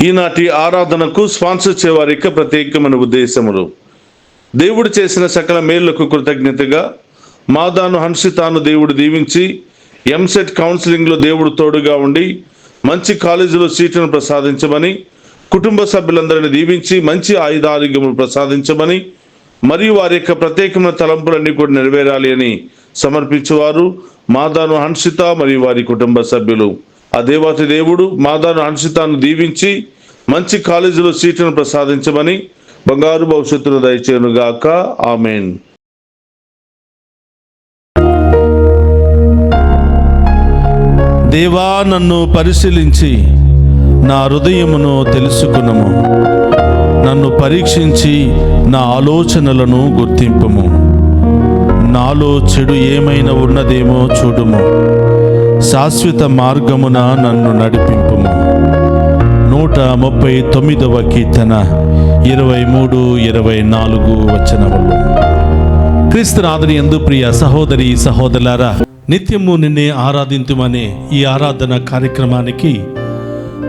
ఈనాటి ఆరాధనకు స్పాన్సర్ చేయవారి యొక్క ప్రత్యేకమైన ఉద్దేశములు: దేవుడు చేసిన సకల మేళ్లకు కృతజ్ఞతగా మాదాను హన్షితాను దేవుడు దీవించి ఎంసెట్ కౌన్సిలింగ్లో దేవుడు తోడుగా ఉండి మంచి కాలేజీలో సీటును ప్రసాదించమని, కుటుంబ సభ్యులందరినీ దీవించి మంచి ఆయుధారోగ్యములు ప్రసాదించమని, మరియు వారి యొక్క ప్రత్యేకమైన తలంపులన్నీ కూడా నెరవేరాలి అని సమర్పించేవారు మాదాను హన్షిత మరియు వారి కుటుంబ సభ్యులు. ఆ దేవాతి దేవుడు మాదాను హన్షితాను దీవించి మంచి కాలేజీలో సీటును ప్రసాదించమని, బంగారు భవిష్యత్తును దయచేయునుగాక. ఆమెన్. దేవా, నన్ను పరిశీలించి నా హృదయమును తెలుసుకునము. నన్ను పరీక్షించి నా ఆలోచనలను గుర్తింపుము. నాలో చెడు ఏమైనా ఉన్నదేమో చూడుము. శాశ్వత మార్గమున నన్ను నడిపింపుము. 139వ కీర్తన 23-24 వచనములు. క్రీస్తునాథుని యందు ప్రియ సహోదరి సహోదరులారా, నిత్యము నిన్నే ఆరాధింతుమనే ఈ ఆరాధన కార్యక్రమానికి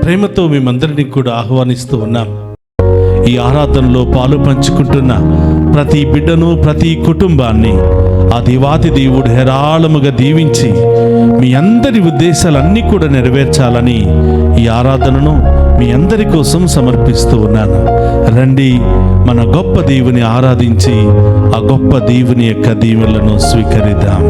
ప్రేమతో మేమందరినీ కూడా ఆహ్వానిస్తూ ఉన్నాం. ఈ ఆరాధనలో పాలు పంచుకుంటున్న ప్రతి బిడ్డను, ప్రతి కుటుంబాన్ని ఆ దేవాతి దేవుడు హేరాళముగా దీవించి మీ అందరి ఉద్దేశాలన్నీ కూడా నెరవేర్చాలని ఈ ఆరాధనను మీ అందరి కోసం సమర్పిస్తూ ఉన్నాను. రండి, మన గొప్ప దేవుని ఆరాధించి ఆ గొప్ప దేవుని యొక్క దీవెనలను స్వీకరిద్దాం.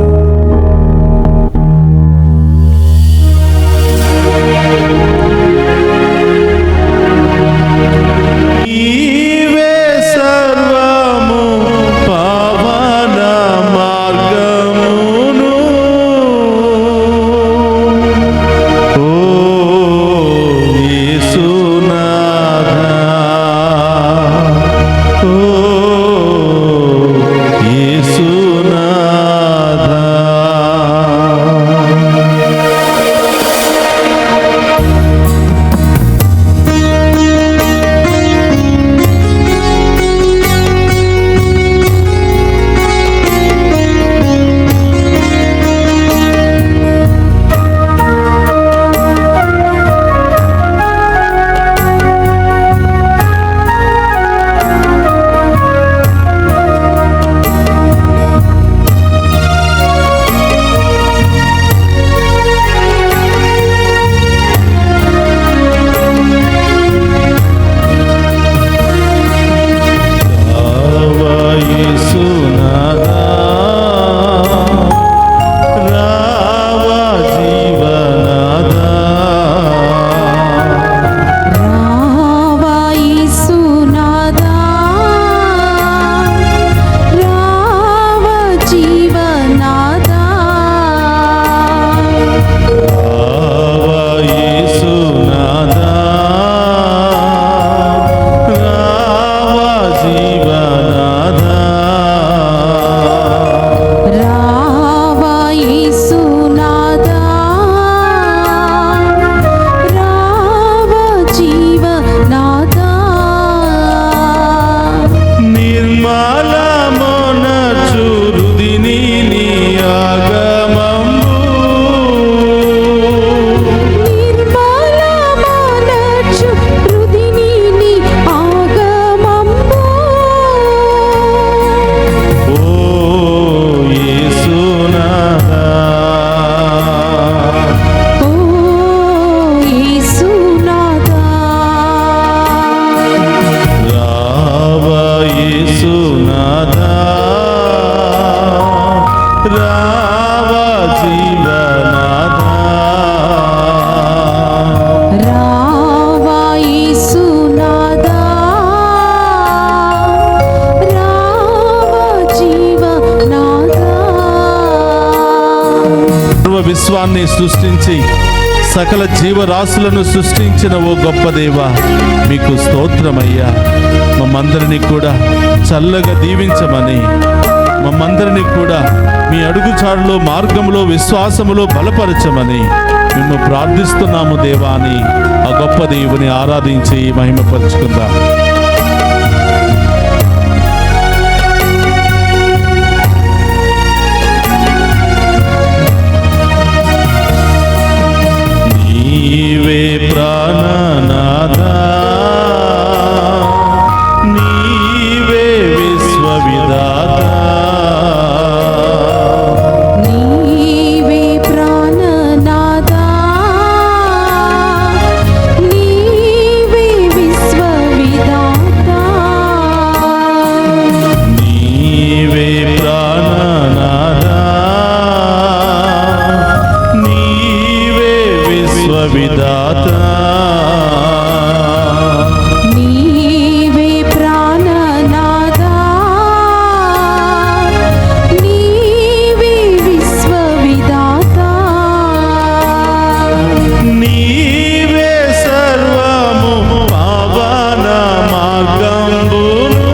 విశ్వాన్ని సృష్టించి సకల జీవరాశులను సృష్టించిన ఓ గొప్ప దేవా, మీకు స్తోత్రమయ్యా. మమ్మందరినీ కూడా చల్లగా దీవించమని, మమ్మందరినీ కూడా మీ అడుగుచాడులో మార్గంలో విశ్వాసములో బలపరచమని మేము ప్రార్థిస్తున్నాము దేవా అని ఆ గొప్ప దేవుని ఆరాధించి మహిమపరుచుకుందాం. నీవే ప్రాణనాథ విధాత, నీవే ప్రాణనాథా, నీవే విశ్వవిధాత, నీవే సర్వము పావన మార్గంబును,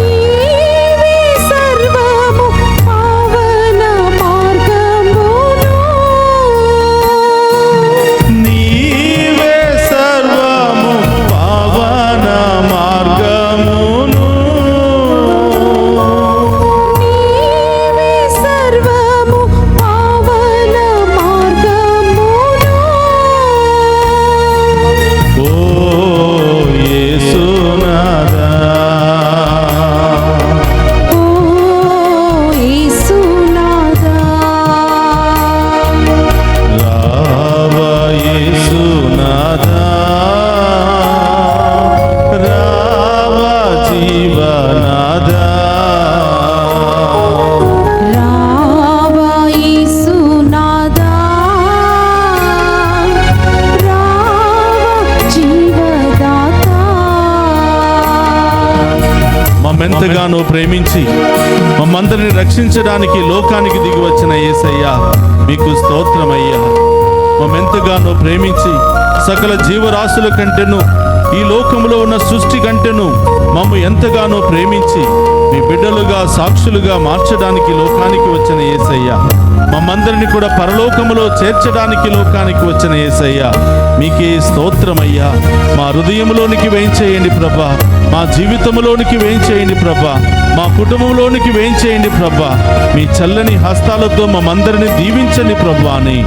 నీవే సర్వము పావన మార్గమును, నీవే సర్వము పావన మార్గమును, నీవే సర్వము పావన మార్గమును. ఓ యేసునాథా, ఓ యేసునాథా, రావా యేసునాథా, రావా జీవనాథా, రావా యేసునాథా, రావా జీవదాత. మమ్మెంతగానో ప్రేమించి మమ్మందరిని రక్షించడానికి లోకానికి దిగి వచ్చిన యేసయ్యా మీకు స్తోత్రమయ్యా. మమ్మెంతగానో ప్రేమించి సకల జీవరాశుల కంటేను ఈ లోకములో ఉన్న సృష్టి కంటేను మమ్ము ఎంతగానో ప్రేమించి మీ బిడ్డలుగా సాక్షులుగా మార్చడానికి లోకానికి వచ్చిన యేసయ్యా, మమ్మందరిని కూడా పరలోకములో చేర్చడానికి లోకానికి వచ్చిన యేసయ్యా మీకే స్తోత్రమయ్యా. మా హృదయంలోనికి వేయించేయండి ప్రభా, మా జీవితంలోనికి వేయించేయండి ప్రభా, మా కుటుంబంలోనికి వేయించేయండి ప్రభా. మీ చల్లని హస్తాలతో మమ్మందరిని దీవించండి ప్రభా అని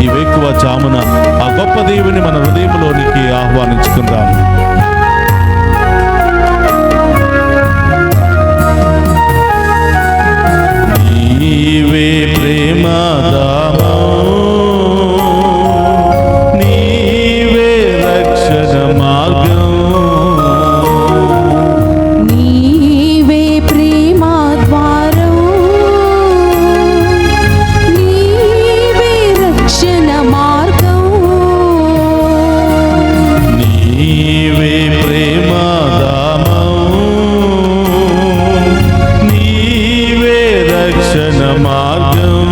ఈ వేకువ జామున ఆ గొప్ప దేవుని మన హృదయంలోనికి ఆహ్వానించుకుందాం. నీవే ప్రేమదామము, నీవే రక్షణ మార్గం, నీవే ప్రేమ ద్వారం, నీవే రక్షణ మార్గం, నీవే ప్రేమదామము, నీవే రక్షణ మార్గం,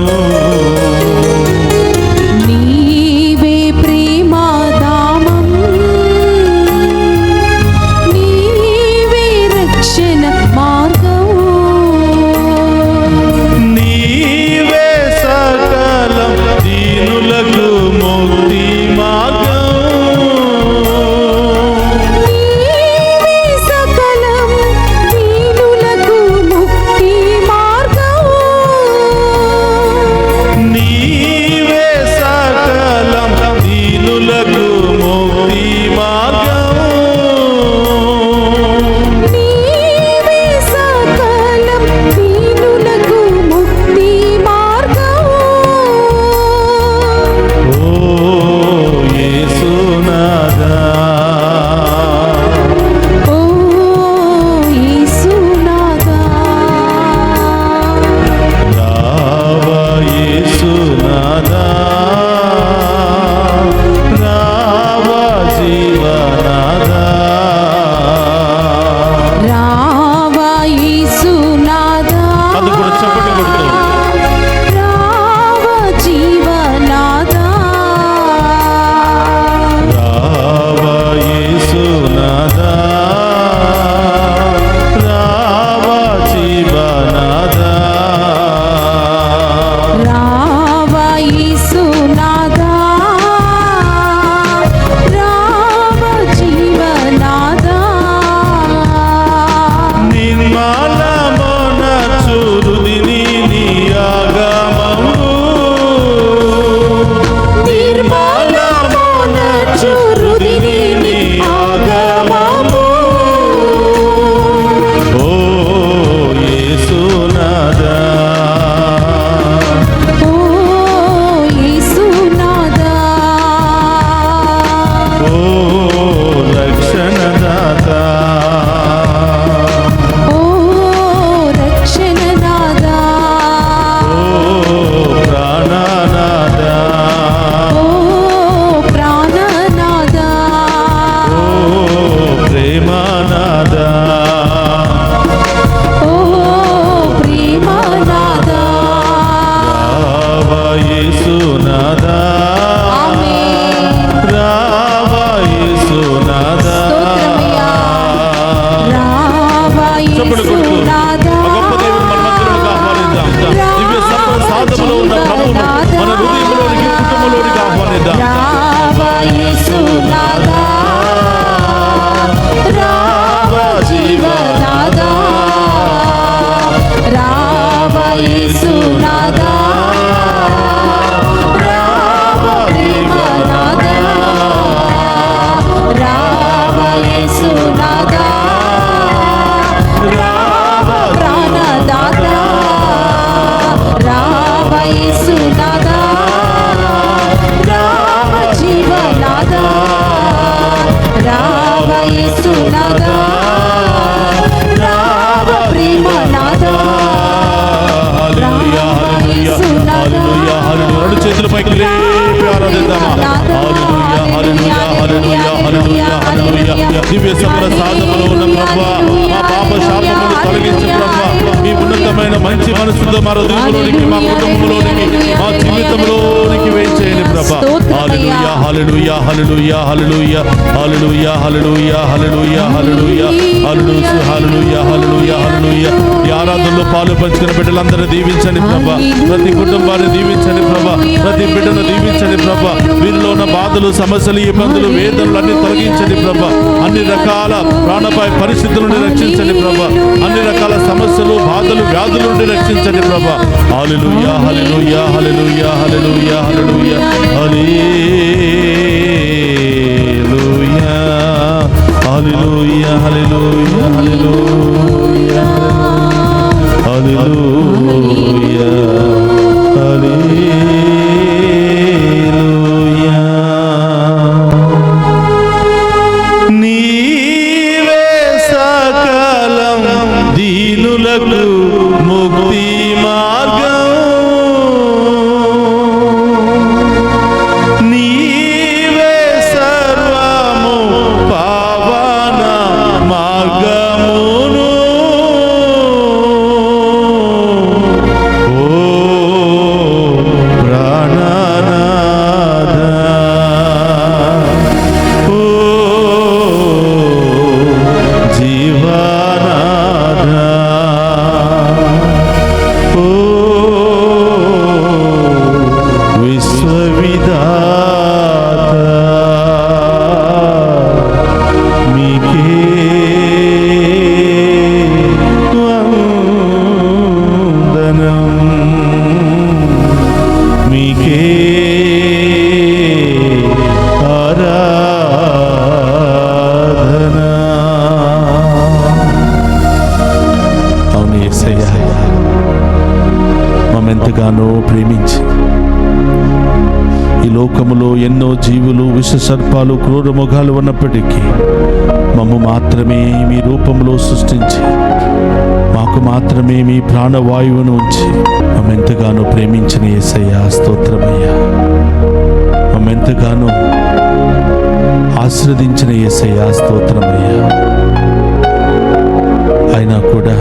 యేసునాథా రావ జీవనాథా రావ యేసునాథా రావ ప్రేమనాథా హల్లెలూయా హల్లెలూయా హల్లెలూయా రెండు చేతుల పైకి లేపి ఆరాధిద్దామా హల్లెలూయా హల్లెలూయా హల్లెలూయా హల్లెలూయా హల్లెలూయా దివ్య ప్రసాదములో ఉన్న ప్రభువా మా పాప శాపములు తొలగించు ప్రభువా మీ ఉన్నతమైన మంచి మనసుతో మా హృదయంలోనికి మా కుటుంబంలోనికి మా జీవితంలోనికి వేయించేయండి ప్రభువా హల్లెలూయా హల్లెలూయా హల్లెలూయా హల్లెలూయా హల్లెలూయా హల్లెలూయా హల్లెలూయా హల్లెలూయా హల్లెలూయా హల్లెలూయా హల్లెలూయా హల్లెలూయా ఈ ఆరాధనలో పాలు పంచుకున్న బిడ్డలందరూ దీవించండి ప్రభువా ప్రతి కుటుంబాన్ని దీవించండి ప్రభువా ప్రతి బిడ్డను దీవించండి ప్రభువా వీరిలో ఉన్న బాధలు సమస్యలు ఇబ్బందులు వేదనలు అన్ని తొలగించండి ప్రభువా అన్ని రకాల ప్రాణపాయ పరిస్థితుల నుండి రక్షించండి ప్రభువా అన్ని రకాల సమస్యలు బాధలు వ్యాధుల నుండి రక్షించండి ప్రభువా హల్లెలూయా హల్లెలూయా హల్లెలూయా హల్లెలూయా హల్లెలూయా హల్లెలూయా హల్లెలూయా హల్లెలూయా హల్లెలూయా హల్లెలూయా హల్లెలూయా నీవే సకలం దీనులకు ముక్తి మార్గం నీవే సర్వము పావన మార్గమును ఓ ప్రాణనాథ ఓ జీవనాథ ఓ విశ్వవిధాత మీకే వందనం మీకే ఆరాధన అవును యేసయ్యా మమ్మెంతగానో ప్రేమించి ఈ లోకములో ఎన్నో జీవులు విష సర్పాలు క్రూర ముఖాలు ఉన్నప్పటికీ మమ్ము మాత్రమే మీ రూపంలో సృష్టించి మాకు మాత్రమే మీ ప్రాణవాయువును ఉంచి మమ్మెంతగానో ప్రేమించిన యేసయ్యా స్తోత్రమయ్యా మమ్మెంతగానో ఆశీర్వదించిన యేసయ్యా స్తోత్రమయ్యా అయినా కూడా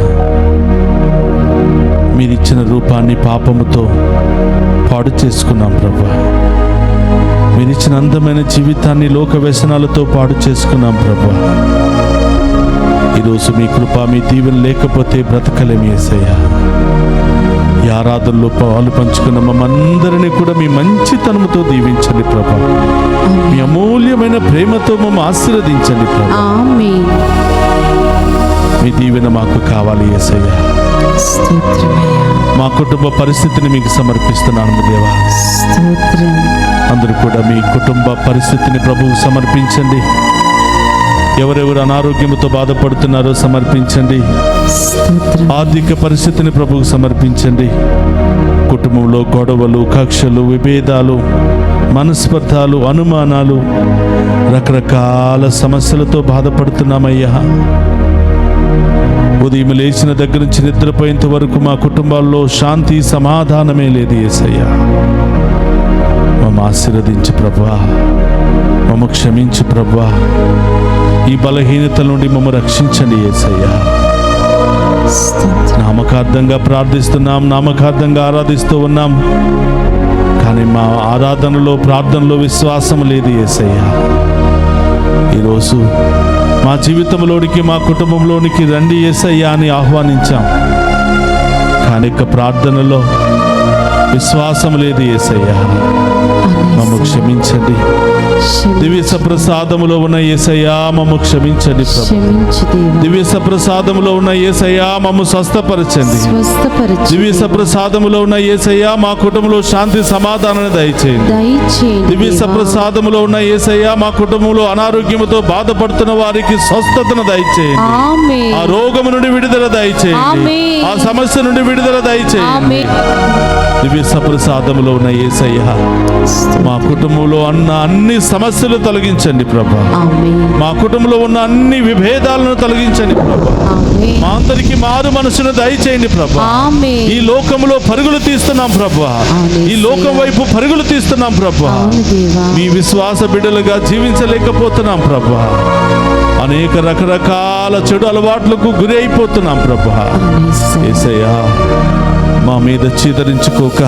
మీరిచ్చిన రూపాన్ని పాపముతో పాడు చేసుకున్నాం ప్రభా మీరిచ్చిన అందమైన జీవితాన్ని లోక వ్యసనాలతో పాడు చేసుకున్నాం ప్రభా ఈరోజు మీ కృప మీ దీవెన లేకపోతే బ్రతకలేమి యేసయ్యా ఈ ఆరాధనలో పాలు పంచుకున్న మమ్మందరినీ కూడా మీ మంచితనముతో దీవించండి ప్రభా మీ అమూల్యమైన ప్రేమతో మమ్మ ఆశీర్వదించండి ప్రభా ఆమేన్ మీ దీవెన మాకు కావాలి యేసయ్యా స్తోత్రమయ్యా మా కుటుంబ పరిస్థితిని మీకు సమర్పిస్తున్నాను దేవా స్తోత్రం అందరూ కూడా మీ కుటుంబ పరిస్థితిని ప్రభువుకు సమర్పించండి ఎవరెవరు అనారోగ్యంతో బాధపడుతున్నారో సమర్పించండి స్తోత్రం ఆర్థిక పరిస్థితిని ప్రభువుకు సమర్పించండి కుటుంబంలో గొడవలు కక్షలు విభేదాలు మనస్పర్ధాలు అనుమానాలు రకరకాల సమస్యలతో బాధపడుతున్నామయ్యా ఉదయం లేచిన దగ్గర నుంచి నిద్రపోయేంత వరకు మా కుటుంబాల్లో శాంతి సమాధానమే లేదు యేసయ్యా మమ్మ ఆశీర్వదించు ప్రభువా మమ్మ క్షమించు ప్రభువా ఈ బలహీనతల నుండి మమ్మ రక్షించండి యేసయ్యా స్తోత్రం నామకార్థంగా ప్రార్థిస్తున్నాం నామకార్థంగా ఆరాధిస్తూ ఉన్నాం కానీ మా ఆరాధనలో ప్రార్థనలో విశ్వాసం లేదు యేసయ్యా ఈరోజు మా జీవితంలోనికి మా కుటుంబంలోనికి రండి యేసయ్యా అని ఆహ్వానించాం కానీ ఇక ప్రార్థనలో విశ్వాసం లేదు యేసయ్యా మమ్మ క్షమించండి దివ్య సప్రసాదములో ఉన్న యేసయ్యా మమ్మ క్షమించండి ప్రభు క్షమించు దేవా దివ్య సప్రసాదములో ఉన్న యేసయ్యా మమ్మ స్వస్థపరచండి స్వస్థపరచు దివ్య సప్రసాదములో ఉన్న యేసయ్యా మా కుటుంబంలో శాంతి సమాధానాన్ని దయచేయండి దయచేయండి దివ్య దేవా. సప్రసాదములో ఉన్న యేసయ్యా మా కుటుంబంలో అనారోగ్యముతో బాధపడుతున్న వారికి స్వస్థతను దయచేయండి ఆమేన్ ఆ రోగము నుండి విడుదల దయచేయండి ఆమేన్. ఆ సమస్య నుండి విడుదల దయచేయండి ఆమేన్ దివ్య సప్రసాదములో ఉన్న యేసయ్య, మా కుటుంబంలో ఉన్న అన్ని సమస్యలు తొలగించండి ప్రభా. ఆమేన్. మా కుటుంబంలో ఉన్న అన్ని విభేదాలను తొలగించండి ప్రభా. ఆమేన్. మా అందరికి మారు మనసును దయచేయండి ప్రభా. ఆమేన్. ఈ లోకంలో పరుగులు తీస్తున్నాం ప్రభా. అవును ఈ లోకం వైపు పరుగులు తీస్తున్నాం ప్రభా. అవును దేవా. మీ విశ్వాస బిడ్డలుగా జీవించలేకపోతున్నాం ప్రభా. అనేక రకరకాల చెడు అలవాట్లకు గురి అయిపోతున్నాం ప్రభా. అవును యేసయ్యా, మా మీద చీదరించుకోక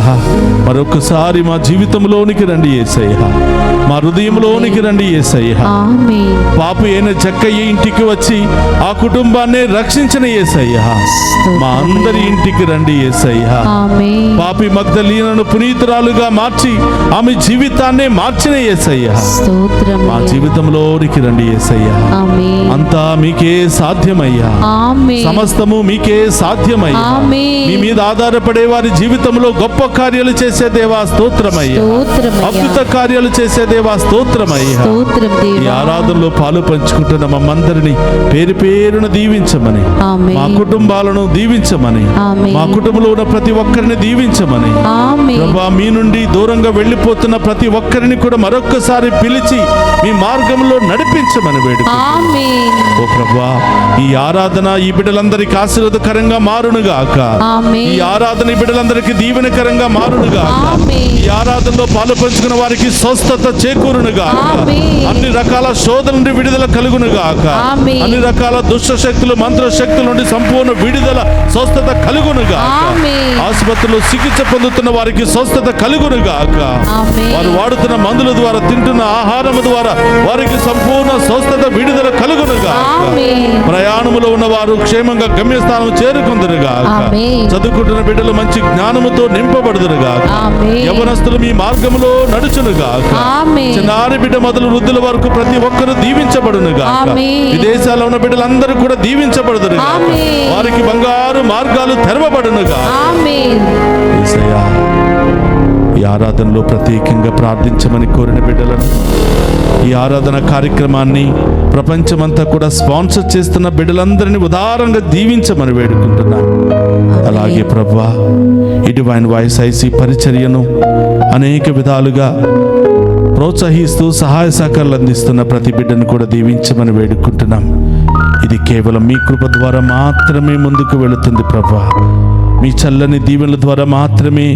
మరొకసారి మా జీవితంలోనికి రండి యేసయ్యా. మా హృదయంలోనికి రండి యేసయ్యా. ఆమేన్. పాపి అయిన జక్కయ్య ఇంటికి వచ్చి ఆ కుటుంబాన్ని రక్షించిన యేసయ్యా. మా అందరి ఇంటికి రండి యేసయ్యా. ఆమేన్. పాపి మగ్దలీనను పునీతురాలుగా మార్చి ఆమె జీవితాన్ని మార్చిన యేసయ్యా. స్తోత్రం. మా జీవితంలోనికి రండి యేసయ్యా. ఆమేన్. అంతా మీకే సాధ్యమయ్యా. ఆమేన్. సమస్తము మీకే సాధ్యమయ్యా. ఆమేన్. మీ మీద ఆధారపడే వారి జీవితంలో గొప్ప కార్యాలు చేసే దేవా స్తోత్రమయ్యా. స్తోత్రమయ్యా. అద్భుత కార్యాలు చేసే దేవా స్తోత్రమయ్యా. స్తోత్రం ఈ దేవా. ఆరాధనలో పాలు పంచుకుంటున్న మమ్మందరిని పేరు పేరున దీవించమని, ఆమేన్. మా కుటుంబాలను దీవించమని, ఆమేన్. మా కుటుంబంలో ఉన్న ప్రతి ఒక్కరిని దీవించమని, ఆమేన్. ప్రభా మీ నుండి దూరంగా వెళ్ళిపోతున్న ప్రతి ఒక్కరిని కూడా మరొక్కసారి పిలిచి మీ మార్గంలో నడిపించమని వేడుకుంటున్నాను. ఆమేన్. ఓ ప్రభా, ఈ ఆరాధన ఈ బిడ్డలందరికీ ఆశీర్వాదకరంగా మారునుగాక. ఆమేన్. ఈ ఆరాధన ఈ బిడ్డలందరికీ దీవెనకరంగా మారునుగాక. ఆమేన్. ఈ ఆరాధనలో పాలు పంచుకున్న వారికి స్వస్థత చేకూరునుగాక. ఆమేన్. అన్ని రకాల శోధన నుండి విడుదల కలుగునుగాక. ఆమేన్. అన్ని రకాల దుష్ట శక్తులు మంత్ర శక్తుల నుండి సంపూర్ణ విడుదల స్వస్థత కలుగునుగాక. ఆమేన్. ఆసుపత్రిలో చికిత్స పొందుతున్న వారికి స్వస్థత కలుగునుగాక. ఆమేన్. వారు వాడుతున్న మందుల ద్వారా, తింటున్న ఆహారము ద్వారా వారికి సంపూర్ణ స్వస్థత విడుదల కలుగునుగాక. ఆమేన్. ప్రయాణములో ఉన్న వారు క్షేమంగా గమ్యస్థానం చేరుకుందురుగాక. ఆమేన్. చదువుకుంటున్న బిడ్డలు మంచి జ్ఞానముతో నింపబడుదురుగాక. ఆమేన్. యవనస్తులు మీ మార్గములో నడుచునుగాక. ఆమేన్. చిన్నారి బిడ్డ మొదలు వృద్ధుల వరకు ప్రతి ఒక్కరు దీవించబడునుగాక. ఆమేన్. విదేశాల్లో ఉన్న బిడ్డలందరూ కూడా దీవించబడుదురుగాక. ఆమేన్. వారికి బంగారు మార్గాలు తెరవబడునుగాక. ఆమేన్. యేసయ్యా, ఈ ఆరాధనలో ప్రత్యేకంగా ప్రార్థించమని కోరిన బిడ్డలను, ఈ ఆరాధన కార్యక్రమాన్ని ప్రపంచమంతా కూడా స్పాన్సర్ చేస్తున్న బిడ్డలందరినీ ఉదారంగా దీవించమని వేడుకుంటున్నాను. అలాగే ప్రభువా, ఈ డివైన్ వాయిస్ ఐసీ పరిచర్యను అనేక విధాలుగా ప్రోత్సహిస్తూ సహాయ సహకారాలు అందిస్తున్న ప్రతి బిడ్డను కూడా దీవించమని వేడుకుంటున్నాం. ఇది కేవలం మీ కృప ద్వారా మాత్రమే ముందుకు వెళుతుంది ప్రభువా. మీ చల్లని దీవెనల ద్వారా మాత్రమే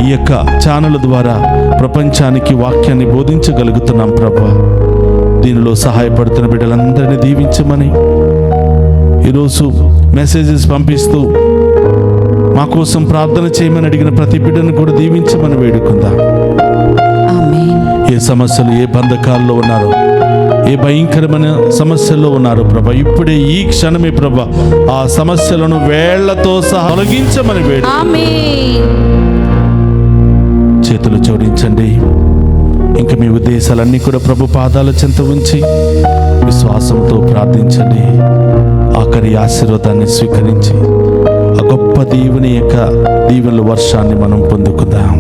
ఈ యొక్క ఛానల్ ద్వారా ప్రపంచానికి వాక్యాన్ని బోధించగలుగుతున్నాం ప్రభువా. దీనిలో సహాయపడుతున్న బిడ్డలందరినీ దీవించమని, ఈరోజు మెసేజెస్ పంపిస్తూ మా కోసం ప్రార్థన చేయమని అడిగిన ప్రతి బిడ్డను కూడా దీవించమని వేడుకుందాం. ఆమేన్. ఏ సమస్యలు, ఏ బంధకాల్లో ఉన్నారో, ఏ భయంకరమైన సమస్యల్లో ఉన్నారో ప్రభా, ఇప్పుడే ఈ క్షణమే ప్రభా ఆ సమస్యలను వేళ్లతో సహా తొలగించమని వేడు. ఆమేన్. చేతులు జోడించండి. ఇంకా మీ ఉద్దేశాలన్నీ కూడా ప్రభు పాదాల చెంత ఉంచి విశ్వాసంతో ప్రార్థించండి. ఆఖరి ఆశీర్వాదాన్ని స్వీకరించి ఆ గొప్ప దేవుని యొక్క దీవెనల వర్షాన్ని మనం పొందుకుందాం.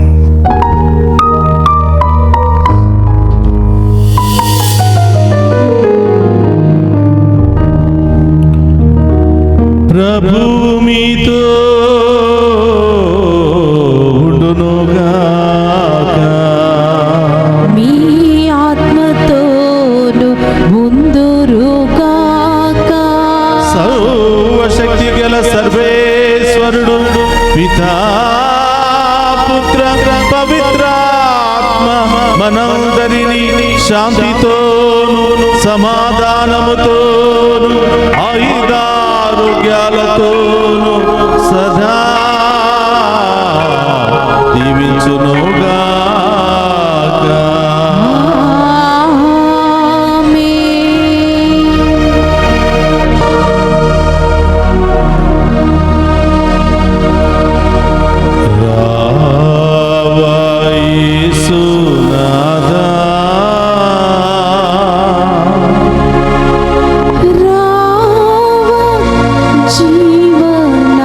ప్రభువు మీతో ఉండునుగాక. మీ ఆత్మతోను ముందురుగాక. సర్వశక్తి గల సర్వేశ్వరుడు పితా పుత్ర పవిత్రాత్మ మనందరినీ శాంతితోను సమాధానముతోను ఆయుధారోగ్యాలతోను సదా దీవించునుగాక. ఆమేన్. రావా యేసునాథా, రావా జీవనాథా.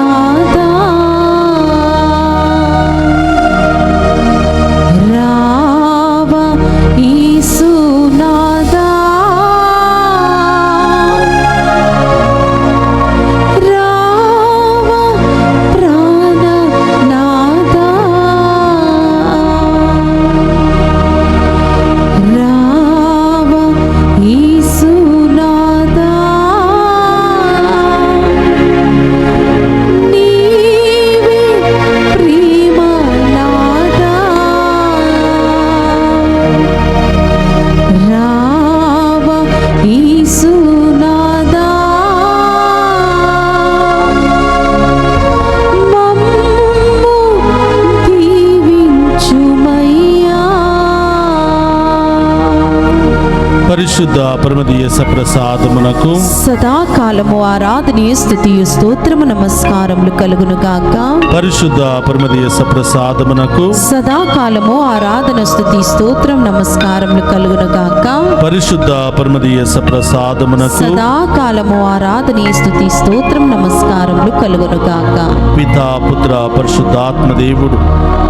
పరిశుద్ధ పరమదీయ సప్రసాదమునకు సదాకాలము ఆరాధనీయ స్తుతియు స్తోత్రము నమస్కారములు కలుగును గాక. పరిశుద్ధ పరమదీయ సప్రసాదమునకు సదాకాలము ఆరాధన స్తుతి స్తోత్రం నమస్కారములు కలుగును గాక. పరిశుద్ధ పరమదీయ సప్రసాదమునకు సదాకాలము ఆరాధనీయ స్తుతి స్తోత్రం నమస్కారములు కలుగును గాక. పితా పుత్ర పరిశుద్ధాత్మ దేవుడు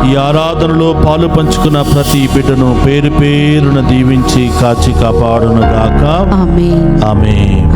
ఈ ఆరాధనలో పాలు పంచుకున్న ప్రతి బిడ్డను పేరు పేరున దీవించి కాచి కాపాడును గాక. ఆమేన్. ఆమేన్.